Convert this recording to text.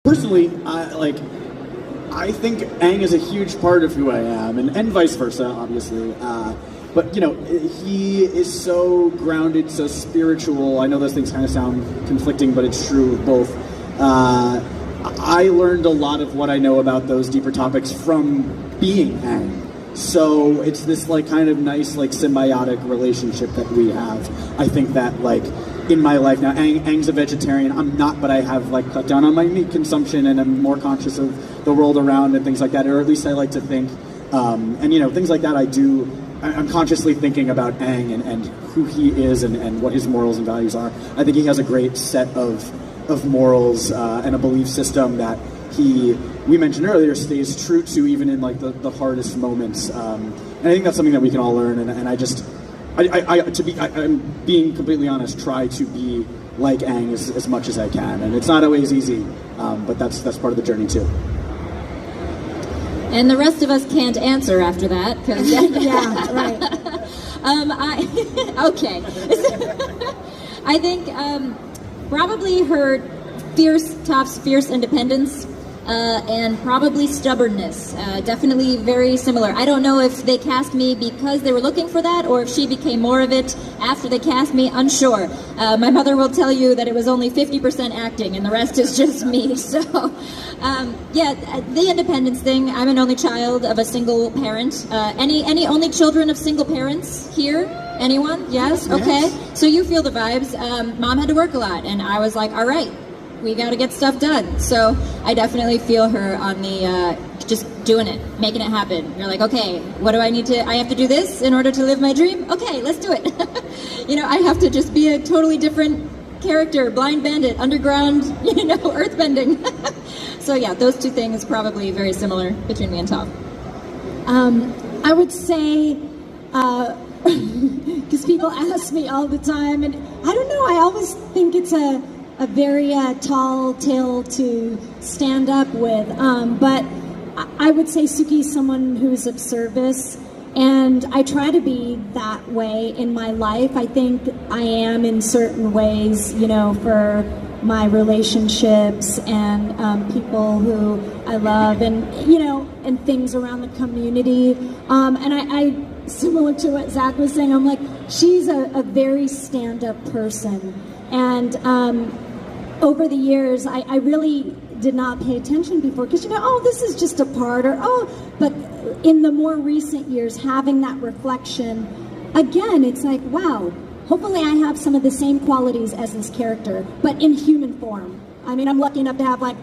Personally, I think Aang is a huge part of who I am, and vice versa, obviously. But he is so grounded, so spiritual. I know those things kind of sound conflicting, but it's true of both. I learned a lot of what I know about those deeper topics from being Aang. So it's this kind of nice symbiotic relationship that we have. I think that in my life now, Aang's a vegetarian. I'm not, but I have cut down on my meat consumption, and I'm more conscious of the world around and things like that. Or at least I like to think, and things like that. I'm consciously thinking about Aang and who he is and what his morals and values are. I think he has a great set of morals and a belief system that we mentioned earlier, stays true to even in the hardest moments. And I think that's something that we can all learn. And I'm being completely honest, try to be like Aang as much as I can. And it's not always easy, but that's part of the journey too. And the rest of us can't answer after that, because yeah, right. Okay. I think probably her fierce independence. And probably stubbornness. Definitely very similar. I don't know if they cast me because they were looking for that, or if she became more of it after they cast me. Unsure. My mother will tell you that it was only 50% acting, and the rest is just me. So, the independence thing. I'm an only child of a single parent. Any only children of single parents here? Anyone? Yes? Okay. So you feel the vibes. Mom had to work a lot, and I was like, all right, we got to get stuff done. So I definitely feel her on the just doing it, making it happen. You're like, okay, what do I need to? I have to do this in order to live my dream. Okay, let's do it. I have to just be a totally different character, blind bandit, underground, earthbending. So yeah, those two things probably very similar between me and Tom. I would say, because people ask me all the time, and I don't know, I always think it's a very tall tale to stand up with. But I would say Suki is someone who is of service, and I try to be that way in my life. I think I am in certain ways, for my relationships and people who I love, and and things around the community. And I similar to what Zach was saying, I'm like, she's a very stand-up person. And over the years, I really did not pay attention before, because this is just a part, but in the more recent years, having that reflection, again, it's like, wow, hopefully I have some of the same qualities as this character, but in human form. I mean, I'm lucky enough to have one